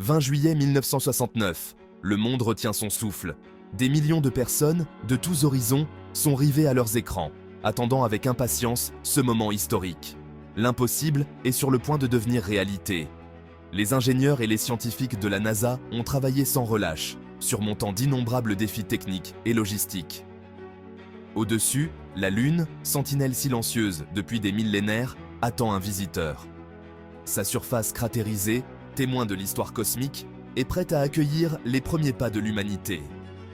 20 juillet 1969, le monde retient son souffle. Des millions de personnes, de tous horizons, sont rivées à leurs écrans, attendant avec impatience ce moment historique. L'impossible est sur le point de devenir réalité. Les ingénieurs et les scientifiques de la NASA ont travaillé sans relâche, surmontant d'innombrables défis techniques et logistiques. Au-dessus, la Lune, sentinelle silencieuse depuis des millénaires, attend un visiteur. Sa surface cratérisée, témoin de l'histoire cosmique, est prête à accueillir les premiers pas de l'humanité.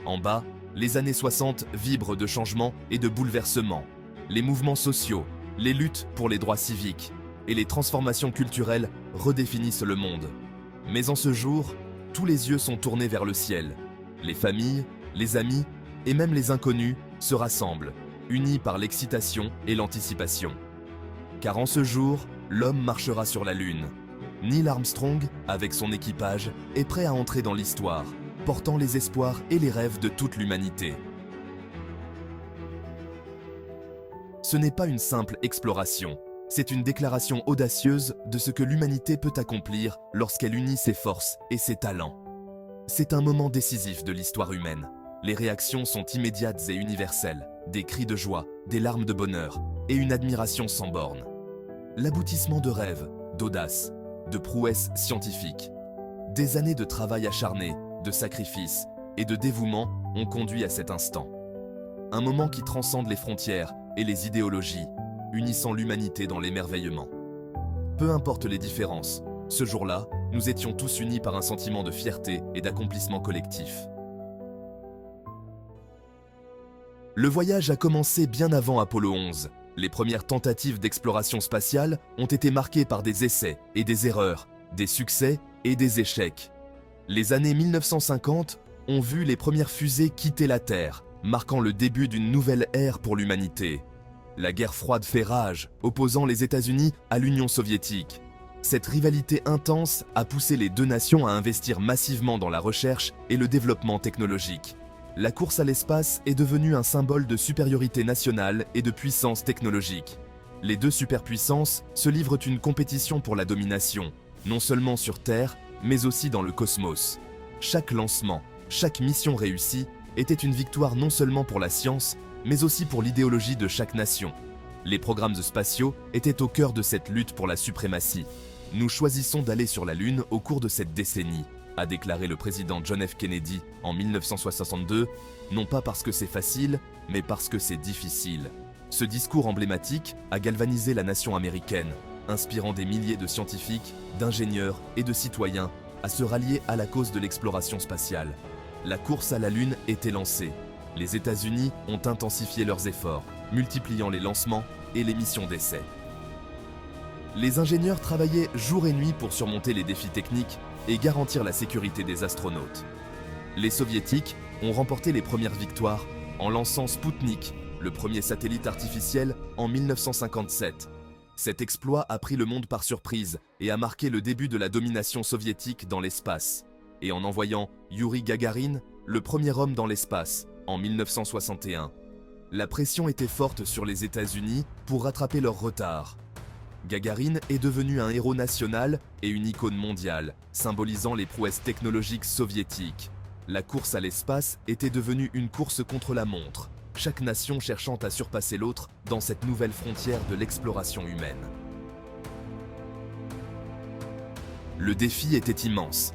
En bas, les années 60 vibrent de changements et de bouleversements. Les mouvements sociaux, les luttes pour les droits civiques et les transformations culturelles redéfinissent le monde. Mais en ce jour, tous les yeux sont tournés vers le ciel. Les familles, les amis et même les inconnus se rassemblent, unis par l'excitation et l'anticipation. Car en ce jour, l'homme marchera sur la Lune. Neil Armstrong, avec son équipage, est prêt à entrer dans l'histoire, portant les espoirs et les rêves de toute l'humanité. Ce n'est pas une simple exploration, c'est une déclaration audacieuse de ce que l'humanité peut accomplir lorsqu'elle unit ses forces et ses talents. C'est un moment décisif de l'histoire humaine. Les réactions sont immédiates et universelles, des cris de joie, des larmes de bonheur et une admiration sans bornes. L'aboutissement de rêves, d'audace, de prouesses scientifiques. Des années de travail acharné, de sacrifices et de dévouement ont conduit à cet instant. Un moment qui transcende les frontières et les idéologies, unissant l'humanité dans l'émerveillement. Peu importe les différences, ce jour-là, nous étions tous unis par un sentiment de fierté et d'accomplissement collectif. Le voyage a commencé bien avant Apollo 11. Les premières tentatives d'exploration spatiale ont été marquées par des essais et des erreurs, des succès et des échecs. Les années 1950 ont vu les premières fusées quitter la Terre, marquant le début d'une nouvelle ère pour l'humanité. La guerre froide fait rage, opposant les États-Unis à l'Union soviétique. Cette rivalité intense a poussé les deux nations à investir massivement dans la recherche et le développement technologique. La course à l'espace est devenue un symbole de supériorité nationale et de puissance technologique. Les deux superpuissances se livrent une compétition pour la domination, non seulement sur Terre, mais aussi dans le cosmos. Chaque lancement, chaque mission réussie était une victoire non seulement pour la science, mais aussi pour l'idéologie de chaque nation. Les programmes spatiaux étaient au cœur de cette lutte pour la suprématie. Nous choisissons d'aller sur la Lune au cours de cette décennie, a déclaré le président John F. Kennedy en 1962, non pas parce que c'est facile, mais parce que c'est difficile. Ce discours emblématique a galvanisé la nation américaine, inspirant des milliers de scientifiques, d'ingénieurs et de citoyens à se rallier à la cause de l'exploration spatiale. La course à la Lune était lancée. Les États-Unis ont intensifié leurs efforts, multipliant les lancements et les missions d'essai. Les ingénieurs travaillaient jour et nuit pour surmonter les défis techniques et garantir la sécurité des astronautes. Les Soviétiques ont remporté les premières victoires en lançant Spoutnik, le premier satellite artificiel, en 1957. Cet exploit a pris le monde par surprise et a marqué le début de la domination soviétique dans l'espace, et en envoyant Youri Gagarin, le premier homme dans l'espace, en 1961. La pression était forte sur les États-Unis pour rattraper leur retard. Gagarin est devenu un héros national et une icône mondiale, symbolisant les prouesses technologiques soviétiques. La course à l'espace était devenue une course contre la montre, chaque nation cherchant à surpasser l'autre dans cette nouvelle frontière de l'exploration humaine. Le défi était immense.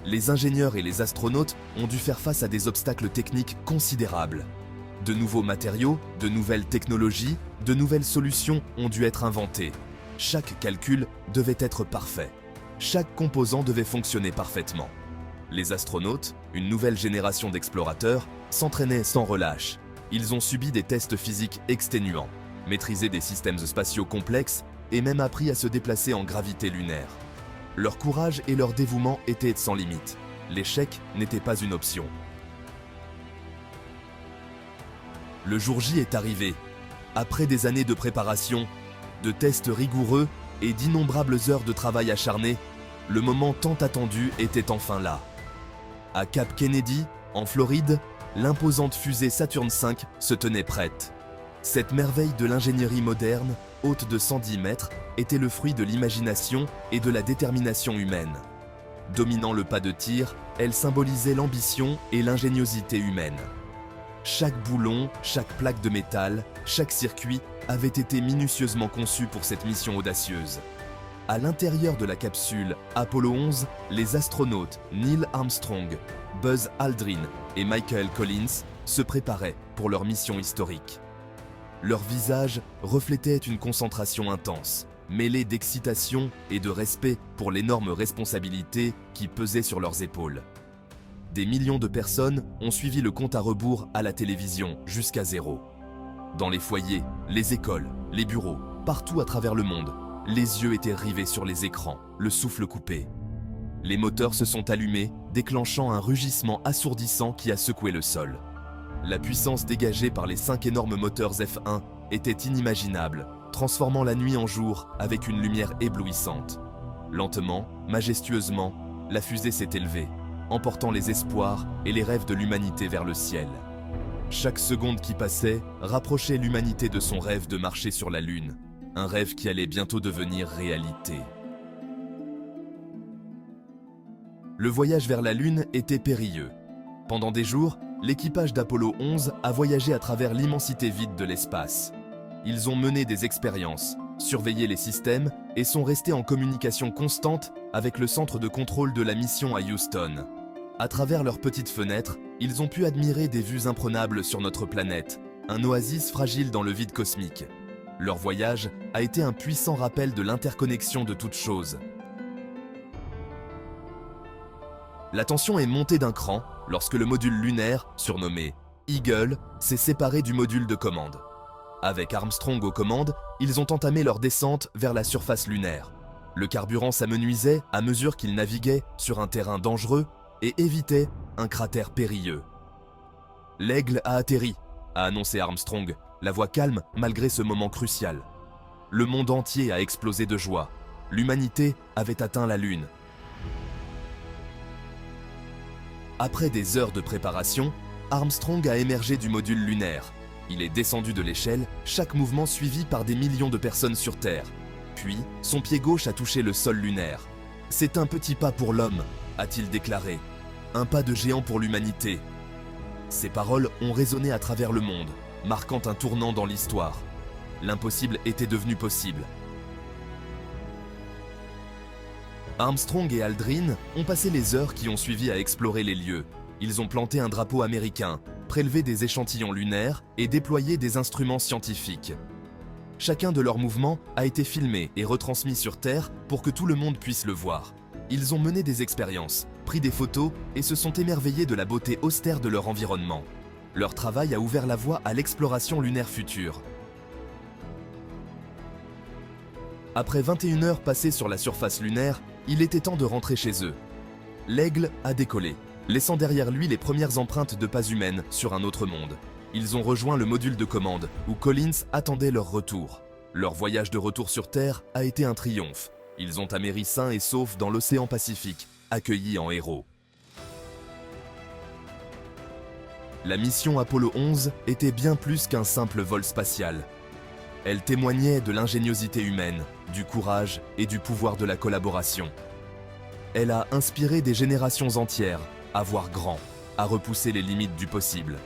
Les ingénieurs et les astronautes ont dû faire face à des obstacles techniques considérables. De nouveaux matériaux, de nouvelles technologies, de nouvelles solutions ont dû être inventées. Chaque calcul devait être parfait. Chaque composant devait fonctionner parfaitement. Les astronautes, une nouvelle génération d'explorateurs, s'entraînaient sans relâche. Ils ont subi des tests physiques exténuants, maîtrisé des systèmes spatiaux complexes et même appris à se déplacer en gravité lunaire. Leur courage et leur dévouement étaient sans limite. L'échec n'était pas une option. Le jour J est arrivé. Après des années de préparation, de tests rigoureux et d'innombrables heures de travail acharné, le moment tant attendu était enfin là. À Cap Kennedy, en Floride, l'imposante fusée Saturn V se tenait prête. Cette merveille de l'ingénierie moderne, haute de 110 mètres, était le fruit de l'imagination et de la détermination humaine. Dominant le pas de tir, elle symbolisait l'ambition et l'ingéniosité humaine. Chaque boulon, chaque plaque de métal, chaque circuit avait été minutieusement conçu pour cette mission audacieuse. À l'intérieur de la capsule Apollo 11, les astronautes Neil Armstrong, Buzz Aldrin et Michael Collins se préparaient pour leur mission historique. Leurs visages reflétaient une concentration intense, mêlée d'excitation et de respect pour l'énorme responsabilité qui pesait sur leurs épaules. Des millions de personnes ont suivi le compte à rebours à la télévision jusqu'à zéro. Dans les foyers, les écoles, les bureaux, partout à travers le monde, les yeux étaient rivés sur les écrans, le souffle coupé. Les moteurs se sont allumés, déclenchant un rugissement assourdissant qui a secoué le sol. La puissance dégagée par les 5 énormes moteurs F1 était inimaginable, transformant la nuit en jour avec une lumière éblouissante. Lentement, majestueusement, la fusée s'est élevée, emportant les espoirs et les rêves de l'humanité vers le ciel. Chaque seconde qui passait rapprochait l'humanité de son rêve de marcher sur la Lune, un rêve qui allait bientôt devenir réalité. Le voyage vers la Lune était périlleux. Pendant des jours, l'équipage d'Apollo 11 a voyagé à travers l'immensité vide de l'espace. Ils ont mené des expériences, surveillé les systèmes et sont restés en communication constante avec le centre de contrôle de la mission à Houston. À travers leurs petites fenêtres, ils ont pu admirer des vues imprenables sur notre planète, un oasis fragile dans le vide cosmique. Leur voyage a été un puissant rappel de l'interconnexion de toutes choses. La tension est montée d'un cran lorsque le module lunaire, surnommé Eagle, s'est séparé du module de commande. Avec Armstrong aux commandes, ils ont entamé leur descente vers la surface lunaire. Le carburant s'amenuisait à mesure qu'ils naviguaient sur un terrain dangereux et évitaient un cratère périlleux. « L'Aigle a atterri », a annoncé Armstrong, la voix calme malgré ce moment crucial. Le monde entier a explosé de joie. L'humanité avait atteint la Lune. Après des heures de préparation, Armstrong a émergé du module lunaire. Il est descendu de l'échelle, chaque mouvement suivi par des millions de personnes sur Terre. Puis, son pied gauche a touché le sol lunaire. « C'est un petit pas pour l'homme », a-t-il déclaré. « Un pas de géant pour l'humanité ». Ces paroles ont résonné à travers le monde, marquant un tournant dans l'histoire. L'impossible était devenu possible. Armstrong et Aldrin ont passé les heures qui ont suivi à explorer les lieux. Ils ont planté un drapeau américain, prélevé des échantillons lunaires et déployé des instruments scientifiques. Chacun de leurs mouvements a été filmé et retransmis sur Terre pour que tout le monde puisse le voir. Ils ont mené des expériences, pris des photos et se sont émerveillés de la beauté austère de leur environnement. Leur travail a ouvert la voie à l'exploration lunaire future. Après 21 heures passées sur la surface lunaire, il était temps de rentrer chez eux. L'Aigle a décollé, laissant derrière lui les premières empreintes de pas humaines sur un autre monde. Ils ont rejoint le module de commande, où Collins attendait leur retour. Leur voyage de retour sur Terre a été un triomphe. Ils ont améri sains et saufs dans l'océan Pacifique, accueillis en héros. La mission Apollo 11 était bien plus qu'un simple vol spatial. Elle témoignait de l'ingéniosité humaine, du courage et du pouvoir de la collaboration. Elle a inspiré des générations entières à voir grand, à repousser les limites du possible.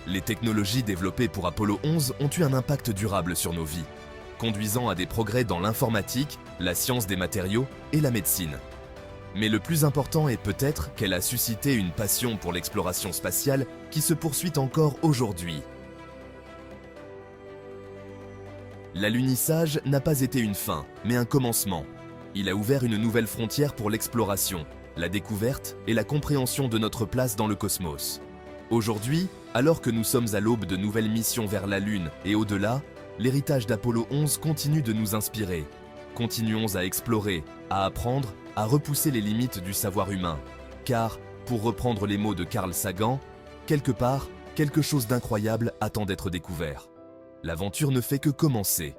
Les technologies développées pour Apollo 11 ont eu un impact durable sur nos vies, conduisant à des progrès dans l'informatique, la science des matériaux et la médecine. Mais le plus important est peut-être qu'elle a suscité une passion pour l'exploration spatiale qui se poursuit encore aujourd'hui. L'alunissage n'a pas été une fin, mais un commencement. Il a ouvert une nouvelle frontière pour l'exploration, la découverte et la compréhension de notre place dans le cosmos. Aujourd'hui, alors que nous sommes à l'aube de nouvelles missions vers la Lune et au-delà, l'héritage d'Apollo 11 continue de nous inspirer. Continuons à explorer, à apprendre, à repousser les limites du savoir humain. Car, pour reprendre les mots de Carl Sagan, quelque part, quelque chose d'incroyable attend d'être découvert. L'aventure ne fait que commencer.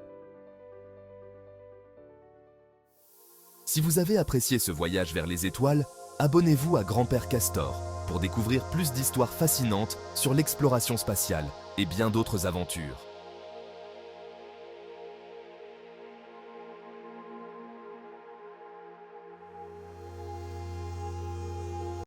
Si vous avez apprécié ce voyage vers les étoiles, abonnez-vous à Grand-Père Castor pour découvrir plus d'histoires fascinantes sur l'exploration spatiale et bien d'autres aventures.